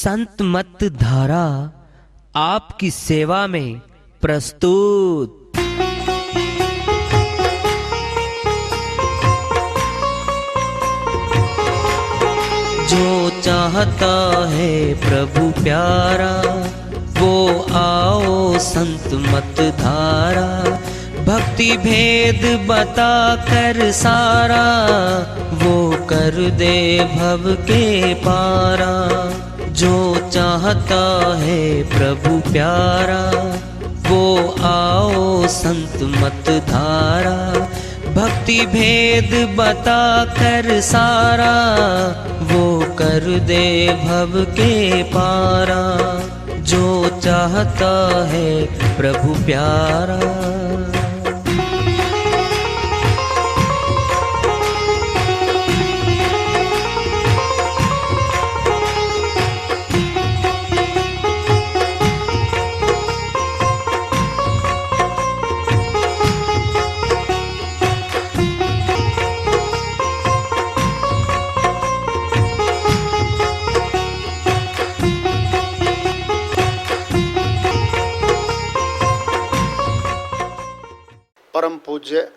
संत मत धारा आपकी सेवा में प्रस्तुत। जो चाहता है प्रभु प्यारा वो आओ संत मत धारा। भक्ति भेद बता कर सारा वो कर दे भव के पारा। जो चाहता है प्रभु प्यारा वो आओ संत मत धारा। भक्ति भेद बता कर सारा वो कर दे भव के पारा। जो चाहता है प्रभु प्यारा। परम पूज्य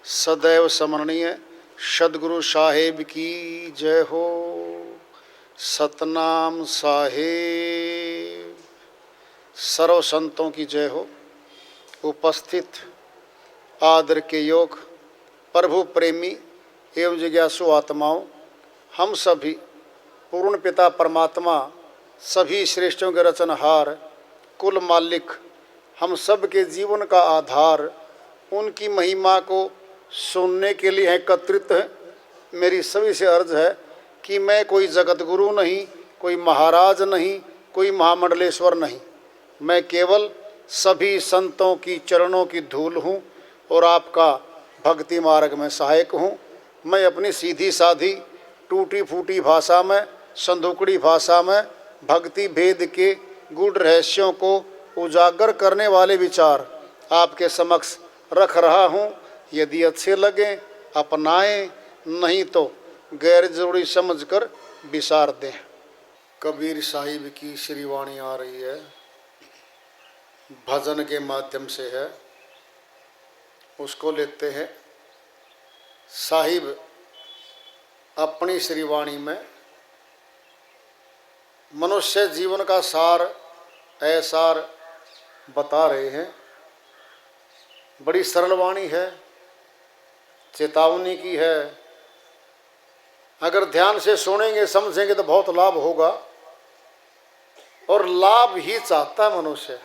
सदैव स्मरणीय सदगुरु साहेब की जय हो। सतनाम साहेब। सर्व संतों की जय हो। उपस्थित आदर के योग प्रभु प्रेमी एवं जिज्ञासु आत्माओं, हम सभी पूर्ण पिता परमात्मा सभी श्रेष्ठों के रचनहार कुल मालिक हम सब के जीवन का आधार उनकी महिमा को सुनने के लिए एकत्रित है। मेरी सभी से अर्ज है कि मैं कोई जगत गुरु नहीं, कोई महाराज नहीं, कोई महामंडलेश्वर नहीं। मैं केवल सभी संतों की चरणों की धूल हूँ और आपका भक्ति मार्ग में सहायक हूँ। मैं अपनी सीधी साधी टूटी फूटी भाषा में, संदूकड़ी भाषा में भक्ति भेद के गूढ़ रहस्यों को उजागर करने वाले विचार आपके समक्ष रख रहा हूँ। यदि अच्छे लगें अपनाएं, नहीं तो गैर जरूरी समझकर विसार दें। कबीर साहिब की श्री वाणी आ रही है, भजन के माध्यम से है, उसको लेते हैं। साहिब अपनी श्री वाणी में मनुष्य जीवन का सार ऐसार बता रहे हैं। बड़ी सरल वाणी है, चेतावनी की है। अगर ध्यान से सुनेंगे समझेंगे तो बहुत लाभ होगा। और लाभ ही चाहता है मनुष्य,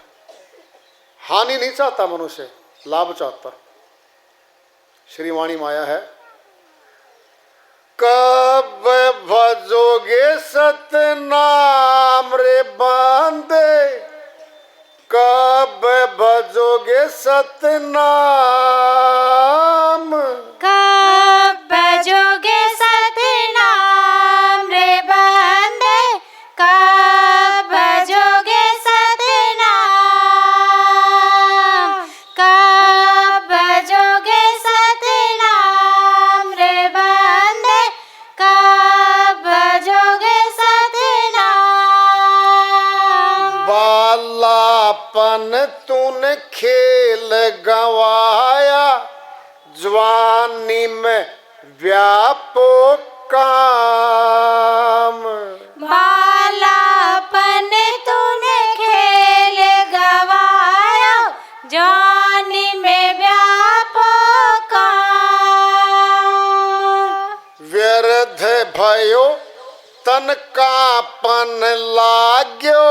हानि नहीं चाहता मनुष्य, लाभ चाहता। श्री वाणी माया है। कब भजोगे सतनाम रे बांधे, कब भजोगे सतनाम, कब भजोगे सतनाम रे बंदे, कब भजोगे सतनाम, कब भजोगे सतनाम रे बंदे, कब भजोगे सतनाम। बालापन तूने खेल गवाया, जवानी में व्यापो काम। बालापन तूने खेल गवाया, जवानी में व्यापक काम। व्यर्थ भयो तन कापन लाग्यो,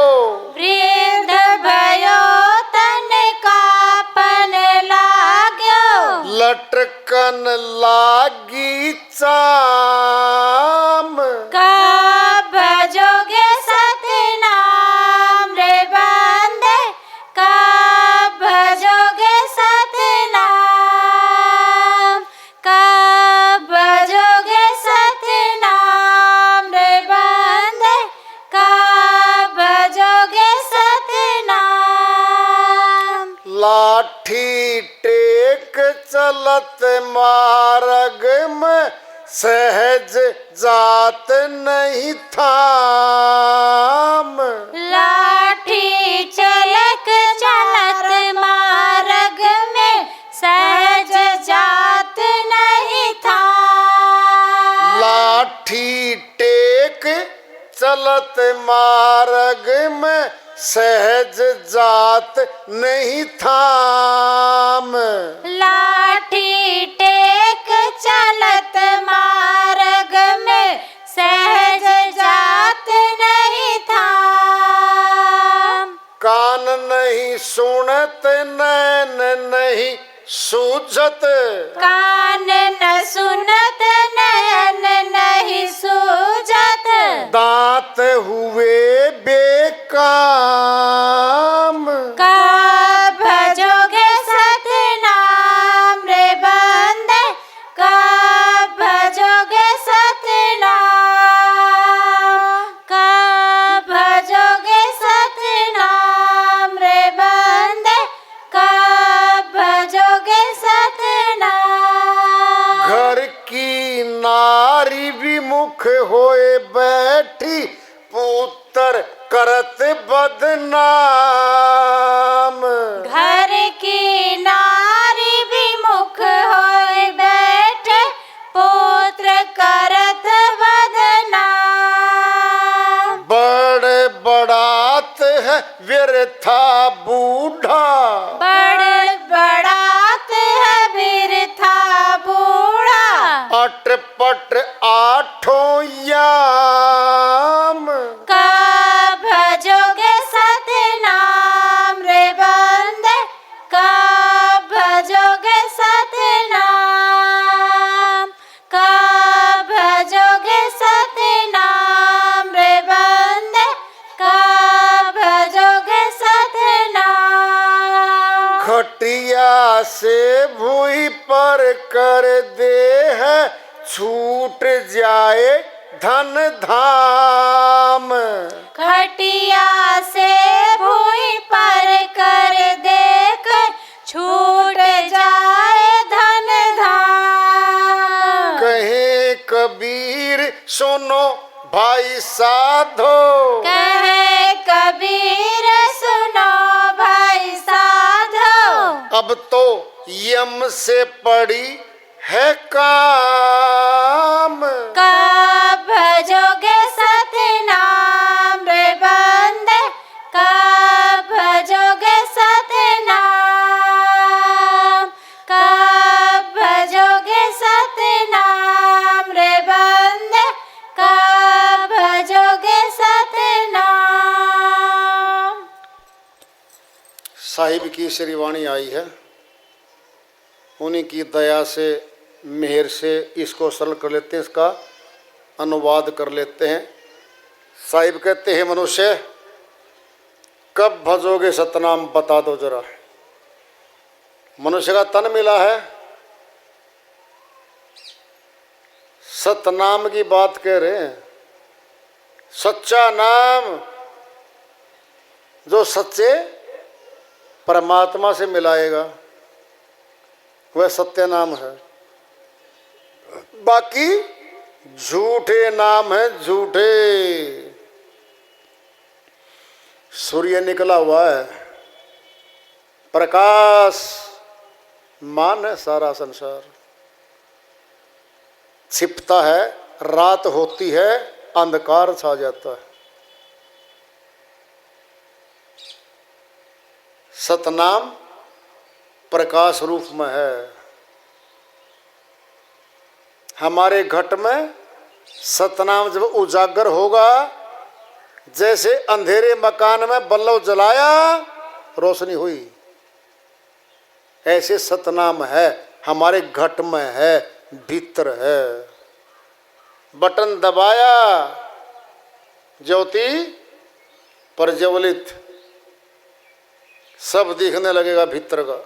वृद्ध भयो तन कापन लाग्यो, लटकन लागी चाम। कब भजोगे सतनाम रे बंदे, कब भजोगे सतनाम, कब भजोगे सतनाम रे बंदे, कब भजोगे सतनाम। लाठी टेक चलत मार्ग में सहज जात नहीं थाम। लाठी चलक चलत मार्ग में सहज जात नहीं था। लाठी टेक चलत मार्ग में सहज जात नहीं थाम। लाठी टेक चलत मार्ग में सहज जात नहीं था। कान नहीं सुनत नैन नहीं सूझत। कान न सुनत नयन नहीं सूझत। दांत हुए बेकाम। का भजोगे सतनाम रे बंदे, का भजोगे सतनाम, का भजोगे सतनाम रे बंदे, का भजोगे सतनाम। घर की नारी विमुख होए बैठी पुत्र करत बदनाम। घर की नारी विमुख होए बैठे पुत्र करत बदनाम। बड़ बड़ात है व्यर्था बूढ़ा। बड़ बड़ात है बिरथा बूढ़ा। अटपट आठों याम। का भजोगे सतनाम रे बंदे, का भजोगे सतनाम, का भजोगे सतनाम रे बंदे, का भजोगे सतनाम। खटिया से भूई पर कर दे है छूट जाए धन धाम। खटिया से भूमि पर कर देख छूट जाए धन धाम। कहे कबीर सुनो भाई साधो। कहे कबीर सुनो भाई साधो। अब तो यम से पड़ी है काम। का भजोगे सतनाम रे बंदे, का भजोगे सतनाम, का भजोगे सतनाम रे बंदे, का भजोगे सतनाम। साहिब की श्री वाणी आई है, उन्हीं की दया से मेहर से इसको सरल कर लेते हैं, इसका अनुवाद कर लेते हैं। साहिब कहते हैं, मनुष्य कब भजोगे सतनाम बता दो जरा। मनुष्य का तन मिला है, सतनाम की बात कह रहे हैं। सच्चा नाम जो सच्चे परमात्मा से मिलाएगा वह सत्य नाम है। बाकी झूठे नाम है, झूठे। सूर्य निकला हुआ है, प्रकाश मान है सारा संसार। छिपता है, रात होती है, अंधकार छा जाता है। सतनाम प्रकाश रूप में है। हमारे घट में सतनाम जब उजागर होगा, जैसे अंधेरे मकान में बल्लव जलाया रोशनी हुई, ऐसे सतनाम है हमारे घट में है, भीतर है। बटन दबाया, ज्योति प्रज्वलित, सब दिखने लगेगा भीतर का।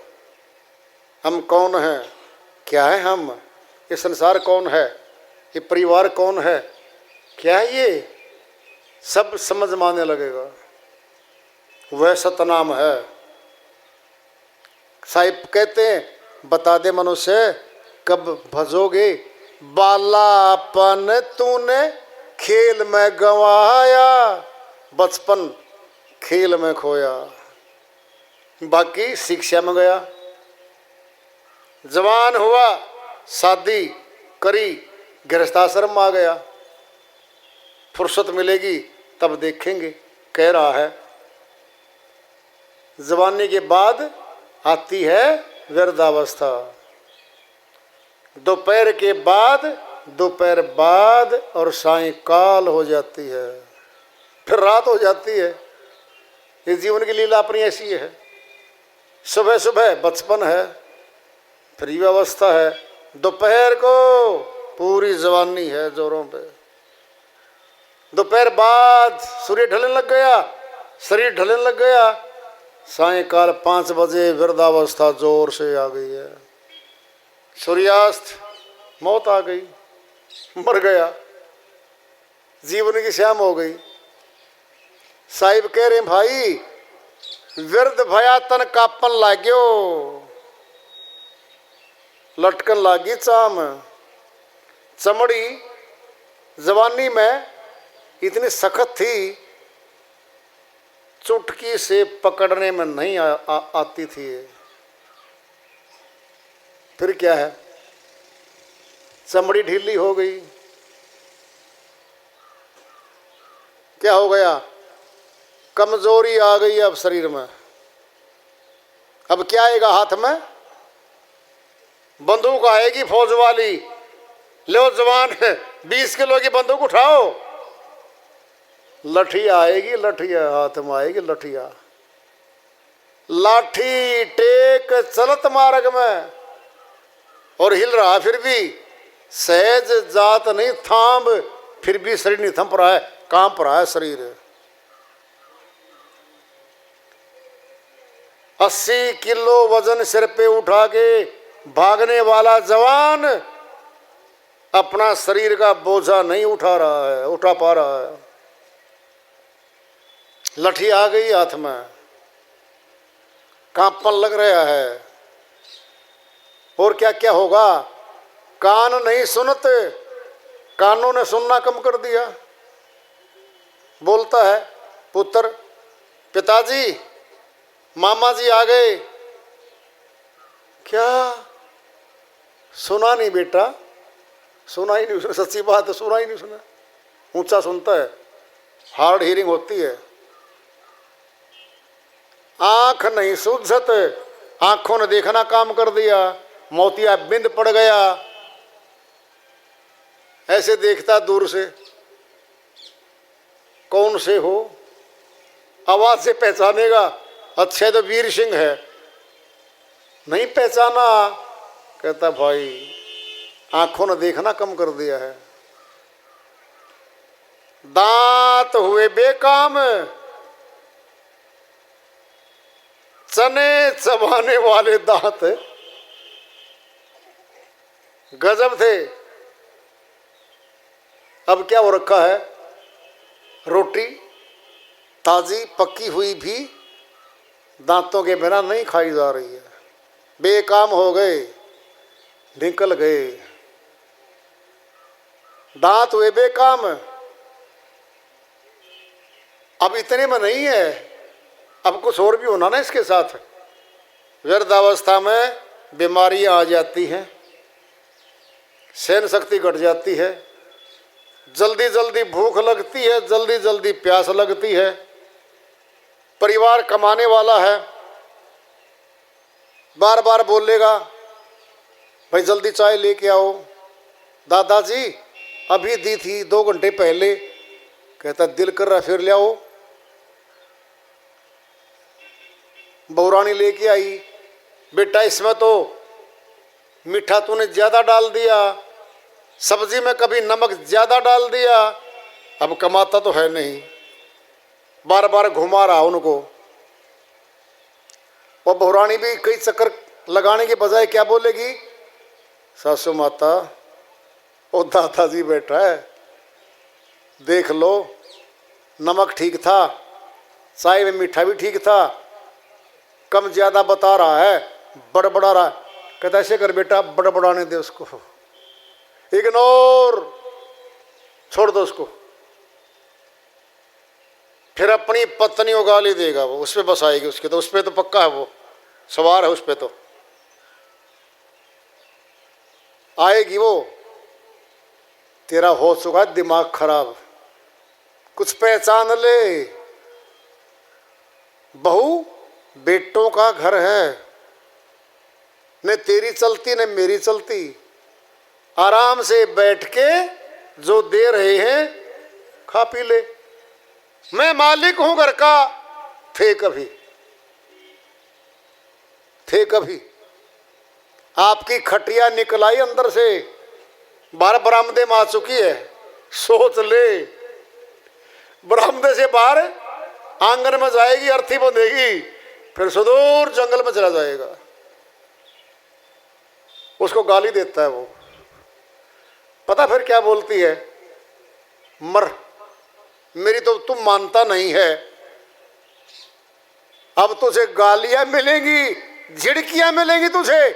हम कौन हैं, क्या है हम, ये संसार कौन है, ये परिवार कौन है, क्या है ये, सब समझ में आने लगेगा। वह सतनाम है। साहिब कहते हैं, बता दे मनुष्य कब भजोगे बालापन तूने खेल में गंवाया, बचपन खेल में खोया, बाकी शिक्षा में गया। जवान हुआ, शादी करी, गृहस्थाश्रम में आ गया। फुर्सत मिलेगी तब देखेंगे, कह रहा है। जवानी के बाद आती है वृद्धावस्था, दोपहर के बाद, दोपहर बाद और सायंकाल हो जाती है, फिर रात हो जाती है। ये जीवन की लीला अपनी ऐसी है। सुबह सुबह बचपन है, फिर युवावस्था है, दोपहर को पूरी जवानी है जोरों पे, दोपहर बाद सूर्य ढलने लग गया, शरीर ढलने लग गया, सायंकाल 5 बजे वृद्धावस्था जोर से आ गई है। सूर्यास्त, मौत आ गई, मर गया, जीवन की शाम हो गई। साहिब कह रहे भाई, वृद्ध भया तन कापन लाग्यो, लटकन लागी चाम। चमड़ी जवानी में इतनी सख्त थी, चुटकी से पकड़ने में नहीं आती थी। फिर क्या है, चमड़ी ढीली हो गई, क्या हो गया, कमजोरी आ गई अब शरीर में। अब क्या आएगा हाथ में, बंदूक आएगी फौज वाली, लो जवान 20 किलो की बंदूक उठाओ, लठिया आएगी, लठिया हाथ में आएगी, लठिया लाठी टेक चलत मार्ग में, और हिल रहा फिर भी, सहज जात नहीं थाम, फिर भी शरीर नहीं थम रहा है, कांप रहा है शरीर। 80 किलो वजन सिर पे उठा के भागने वाला जवान अपना शरीर का बोझा नहीं उठा पा रहा है। लठी आ गई हाथ में, कांपन लग रहा है। और क्या क्या होगा, कान नहीं सुनते, कानों ने सुनना कम कर दिया। बोलता है पुत्र, पिताजी मामा जी आ गए। क्या, सुना नहीं बेटा, सुना ही नहीं, सच्ची बात है, सुना ही नहीं सुना। ऊंचा सुनता है, हार्ड हियरिंग होती है। आंख नहीं सूझत, आंखों ने देखना काम कर दिया, मोतिया बिंद पड़ गया। ऐसे देखता दूर से, कौन से हो, आवाज से पहचानेगा, अच्छा तो वीर सिंह है। नहीं पहचाना, कहता भाई आंखों ने देखना कम कर दिया है। दांत हुए बेकाम, चने चबाने वाले दांत गजब थे। अब क्या हो रखा है, रोटी ताजी पकी हुई भी दांतों के बिना नहीं खाई जा रही है। बेकाम हो गए, निकल गए, दांत हुए बेकाम। अब इतने में नहीं है, अब कुछ और भी होना ना इसके साथ। वृद्धावस्था में बीमारियां आ जाती हैं, सहन शक्ति घट जाती है, जल्दी जल्दी भूख लगती है, जल्दी जल्दी प्यास लगती है। परिवार कमाने वाला है, बार बार बोलेगा भाई जल्दी चाय लेके आओ, दादाजी अभी दी थी 2 घंटे पहले। कहता दिल कर रहा फिर ले आओ। बहुरानी लेके आई, बेटा इसमें तो मीठा तूने ज़्यादा डाल दिया, सब्जी में कभी नमक ज़्यादा डाल दिया। अब कमाता तो है नहीं, बार बार घुमा रहा उनको। और बहुरानी भी कई चक्कर लगाने के बजाय क्या बोलेगी, सासू माता ओ दादाजी बैठा है, देख लो नमक ठीक था, चाय में मीठा भी ठीक था, कम ज़्यादा बता रहा है, बड़बड़ा रहा है। कहता ऐसे कर बेटा, बड़बड़ाने दे उसको, इग्नोर, छोड़ दो उसको। फिर अपनी पत्नी को गाली देगा वो, उस पर बस आएगी उसके, तो उस पर तो पक्का है, वो सवार है उस पर, तो आएगी वो। तेरा हो चुका है दिमाग खराब, कुछ पहचान ले। बहू बेटों का घर है, न तेरी चलती न मेरी चलती। आराम से बैठ के जो दे रहे हैं खा पी ले। मैं मालिक हूं घर का, थे कभी, थे कभी। आपकी खटिया निकल आई अंदर से, बाहर बरामदे में आ चुकी है। सोच ले, बरामदे से बाहर आंगन में जाएगी, अर्थी बंधेगी, फिर सुदूर जंगल में चला जाएगा। उसको गाली देता है वो। पता फिर क्या बोलती है? मर, मेरी तो तुम मानता नहीं है। अब तुझे गालियां मिलेंगी, झिड़कियां मिलेंगी तुझे।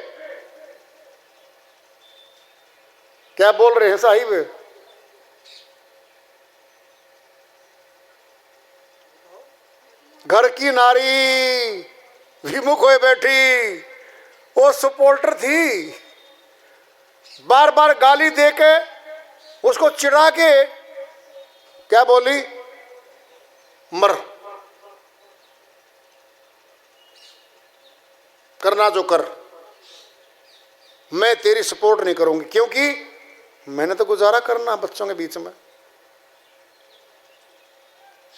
क्या बोल रहे हैं साहिब? घर की नारी विमुख हुए बैठी, वो सपोर्टर थी, बार बार गाली देके उसको चिढ़ा के क्या बोली? मर, करना जो कर, मैं तेरी सपोर्ट नहीं करूंगी, क्योंकि मैंने तो गुजारा करना बच्चों के बीच में।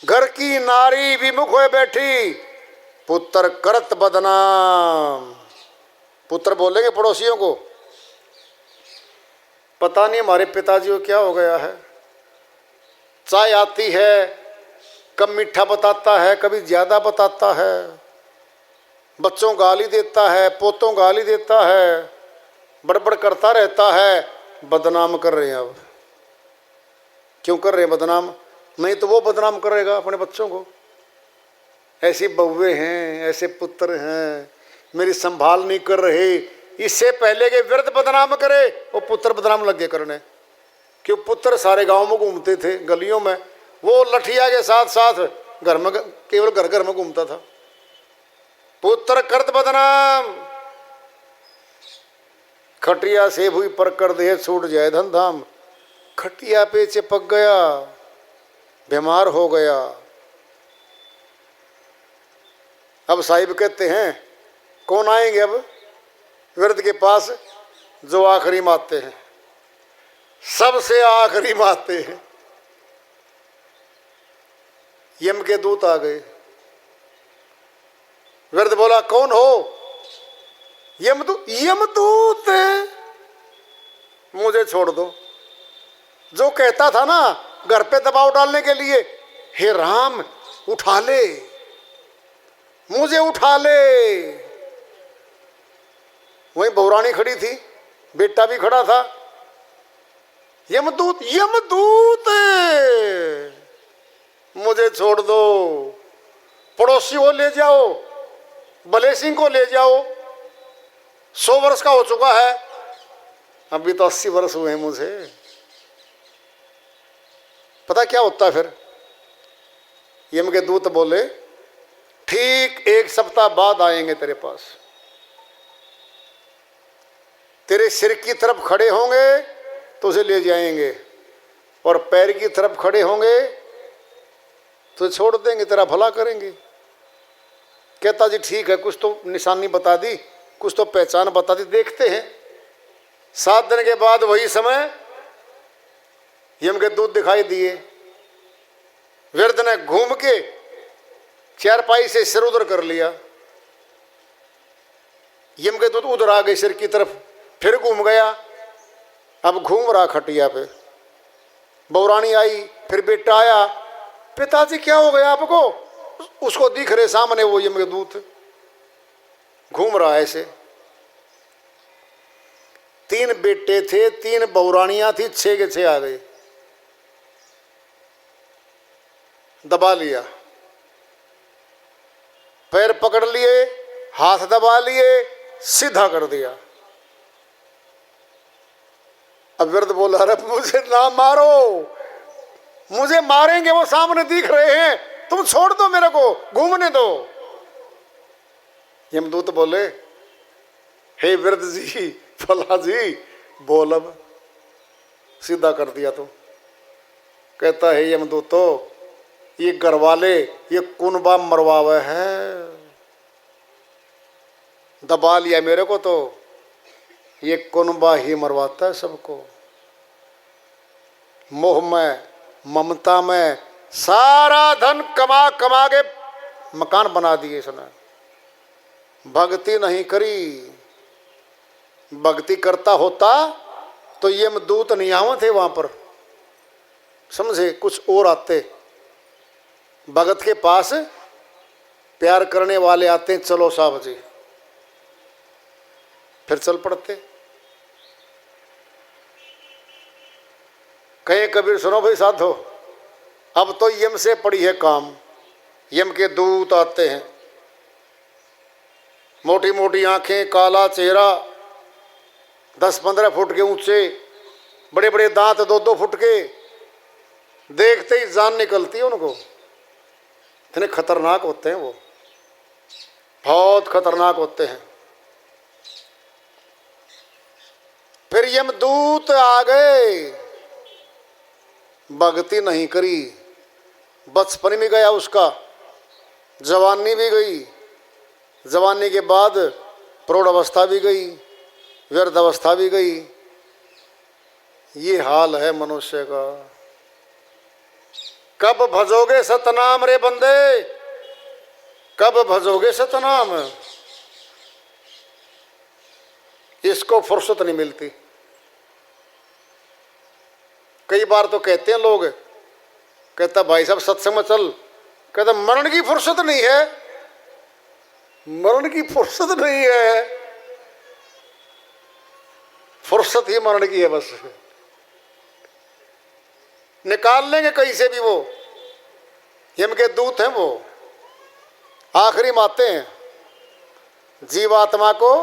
घर की नारी विमुख हुए बैठी, पुत्र करत बदनाम। पुत्र बोलेंगे पड़ोसियों को, पता नहीं हमारे पिताजी को क्या हो गया है। चाय आती है, कब मीठा बताता है, कभी ज्यादा बताता है, बच्चों गाली देता है, पोतों गाली देता है, बड़बड़ करता रहता है। बदनाम कर रहे हैं। अब क्यों कर रहे हैं बदनाम? नहीं तो वो बदनाम करेगा अपने बच्चों को। ऐसी बहुएं हैं, ऐसे पुत्र हैं, मेरी संभाल नहीं कर रहे। इससे पहले के वृद्ध बदनाम करे, वो पुत्र बदनाम लग गए करने। क्यों? पुत्र सारे गांव में घूमते थे, गलियों में, वो लठिया के साथ साथ घर में, केवल घर घर में घूमता था। पुत्र करत बदनाम, खटिया से हुई पर कर दे छूट जाए धन धाम। खटिया पे चिपक गया, बीमार हो गया। अब साहिब कहते हैं कौन आएंगे अब वृद्ध के पास? जो आखिरी में आते हैं, सबसे आखिरी में आते हैं। यम के दूत आ गए। वृद्ध बोला कौन हो? यमदूत। यमदूत, मुझे छोड़ दो। जो कहता था ना घर पे दबाव डालने के लिए, हे राम उठा ले, मुझे उठा ले। वहीं बहुरानी खड़ी थी, बेटा भी खड़ा था। यमदूत, यमदूत, मुझे छोड़ दो। पड़ोसी को ले जाओ, भले सिंह को ले जाओ। 100 वर्ष का हो चुका है, अभी तो 80 वर्ष हुए हैं मुझे। पता क्या होता है फिर? यम के दूत बोले ठीक 1 सप्ताह बाद आएंगे तेरे पास। तेरे सिर की तरफ खड़े होंगे तो उसे ले जाएंगे, और पैर की तरफ खड़े होंगे तो छोड़ देंगे, तेरा भला करेंगे। कहता जी ठीक है, कुछ तो निशानी बता दी, कुछ तो पहचान बता दी, देखते हैं। 7 दिन के बाद वही समय यम के दूत दिखाई दिए। वृद्ध ने घूम के चारपाई से सिर उधर कर लिया। यम के दूत उधर आ गए सिर की तरफ, फिर घूम गया, अब घूम रहा खटिया पे। बहुरानी आई, फिर बेटा आया, पिताजी क्या हो गया आपको? उसको दिख रहे सामने वो यम के दूत घूम रहा है ऐसे। 3 बेटे थे, 3 बहुरानियां थी, 6 के 6 आ गए। दबा लिया, पैर पकड़ लिए, हाथ दबा लिए, सीधा कर दिया। अब वृद्ध बोला, अरे मुझे ना मारो, मुझे मारेंगे, वो सामने दिख रहे हैं, तुम छोड़ दो, मेरे को घूमने दो। यमदूत बोले, हे वृद्ध जी, फला जी, बोल अब। सीधा कर दिया तो। कहता है यमदूतो, ये घर वाले ये कुनबा मरवावे है, दबा लिया मेरे को तो ये कुनबा ही मरवाता है सबको। मोह में, ममता में सारा धन कमा कमा के मकान बना दिए इसने, भक्ति नहीं करी। भक्ति करता होता तो यमदूत नहीं आवे थे वहां पर, समझे, कुछ और आते। भगत के पास प्यार करने वाले आते हैं, चलो साहब जी, फिर चल पड़ते। कहे कबीर, सुनो भाई साधो, अब तो यम से पड़ी है काम। यम के दूत आते हैं, मोटी मोटी आंखें, काला चेहरा, 10-15 फुट के ऊंचे, बड़े बड़े दांत 2-2 फुट के, देखते ही जान निकलती है उनको। इतने खतरनाक होते हैं वो, बहुत खतरनाक होते हैं। फिर यमदूत आ गए, भक्ति नहीं करी, बचपन भी गया उसका, जवानी भी गई, जवानी के बाद प्रौढ़ अवस्था भी गई, व्यर्थ अवस्था भी गई। ये हाल है मनुष्य का। कब भजोगे सतनाम रे बंदे, कब भजोगे सतनाम। इसको फुर्सत नहीं मिलती। कई बार तो कहते हैं लोग, कहता भाई साहब सत्संग में चल, कहता मरण की फुर्सत नहीं है, मरण की फुर्सत नहीं है, फुर्सत ही मरण की है बस। निकाल लेंगे कहीं से भी वो, यम के दूत हैं वो, आखिरी में आते हैं, जीवात्मा को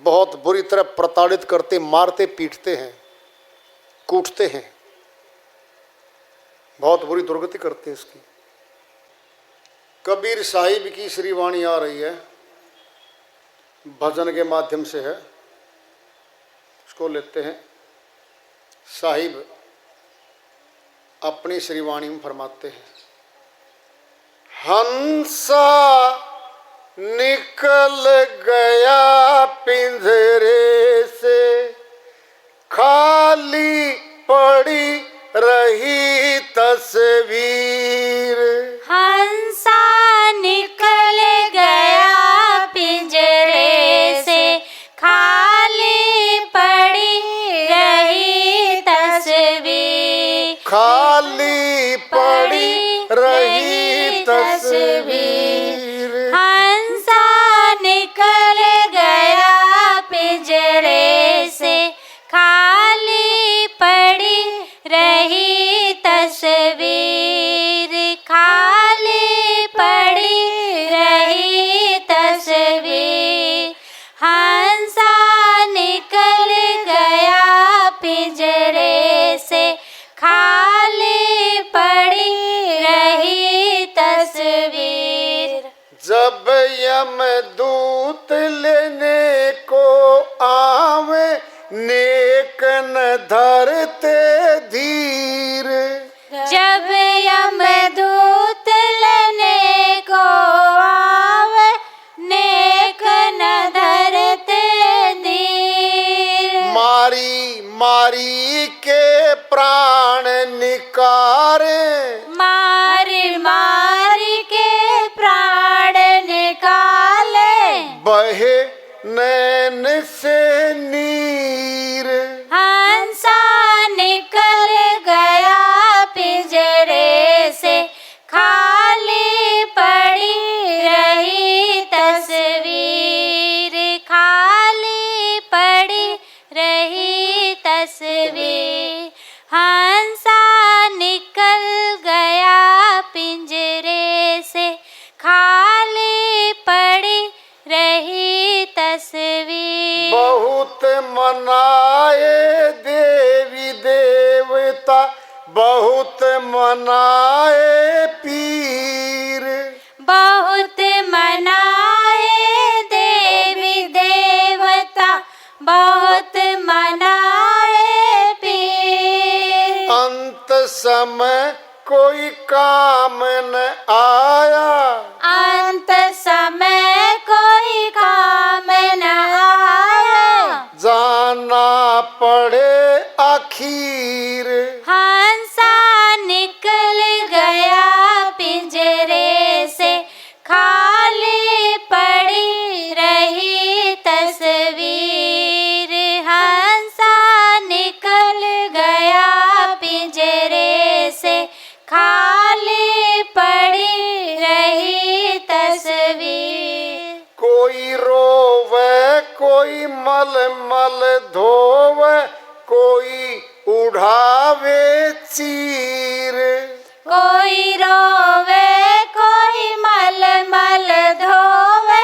बहुत बुरी तरह प्रताड़ित करते, मारते, पीटते हैं, कूटते हैं, बहुत बुरी दुर्गति करते हैं इसकी। कबीर साहिब की श्री वाणी आ रही है, भजन के माध्यम से है, उसको लेते हैं। साहिब अपनी श्री वाणी में फरमाते हैं, हंसा निकल गया पिंजरे से, खाली पड़ी रही तस्वीर। हंसा निकल गया पिंजरे से, खाली पड़ी रही तस्वीर, खाली पड़ी रही तस्वीर। हंसा निकल गया पिंजरे से, खाली पड़ी रही तस्वीर, खाली पड़ी रही तस्वीर। हंसा निकल गया पिंजरे से, खाली पड़ी रही तस्वीर। जब यमदूत लेने को आवे, नेक न धरते धीर। जब यमदूत लेने को आवे, नेक न धरते धीर। मारी मारी के प्राण निकारे, मारी मारी के प्राण निकाले, बहे नैन से नीर। हंसा निकल गया पिंजरे से, खाली पड़ी रही तस्वीर, खाली पड़ी रही तस्वीर। हंसा निकल गया पिंजरे देवता बहुत मनाए पीर। बहुत मनाए देवी देवता, बहुत मनाए पीर। अंत समय कोई काम न आया, अंत समय कोई काम न आया। जाना पड़े आखिर। हंसा निकल गया पिंजरे से, खाली पड़ी रही तस्वीर। हंसा निकल गया पिंजरे से, खाली पड़ी रही तस्वीर। कोई रोवे कोई मल मल धोवे, कोई उड़ावे चीर। कोई रोवे कोई मल मल धोवे,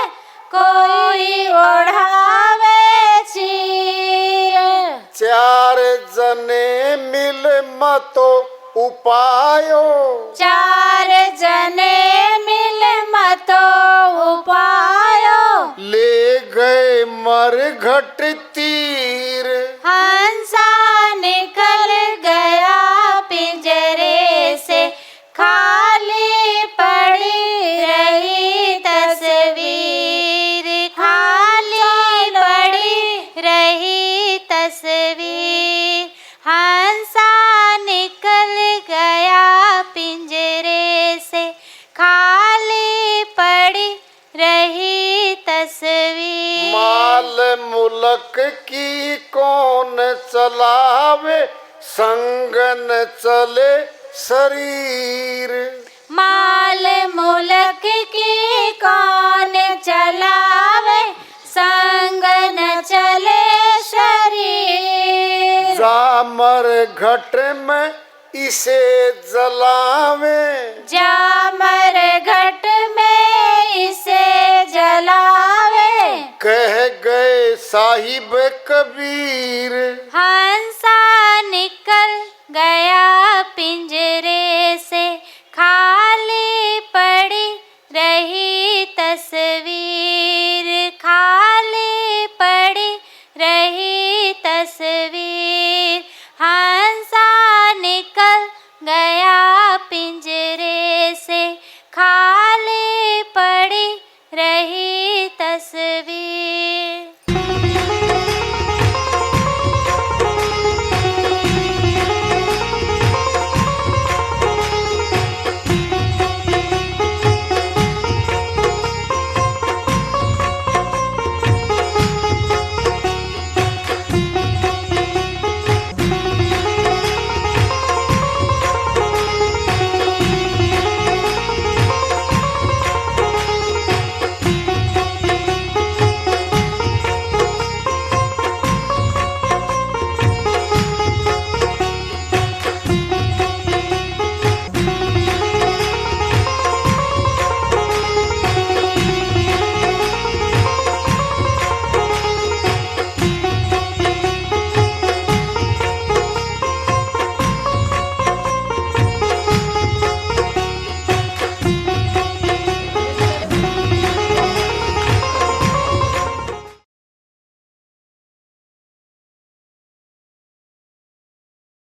कोई ओढ़ावे चीर। चार जने मिल मतो उपायो, चार जने मिल मतो उपायो। ले गए मरघट तीर। हंसा निकल गया पिंजरे से, खाली पड़ी रही तस्वीर। खाली पड़ी रही तस्वीर। हंसा निकल गया पिंजरे से, खाली पड़ी रही तस्वीर। माल मुलक की कौन चलावे, संग न चले शरीर। माल मुलक की कौन चलावे, संग न चले शरीर। जामर घट में इसे जलावे, जामर घट में इसे जलावे। कह गए साहिब कबीर। हंस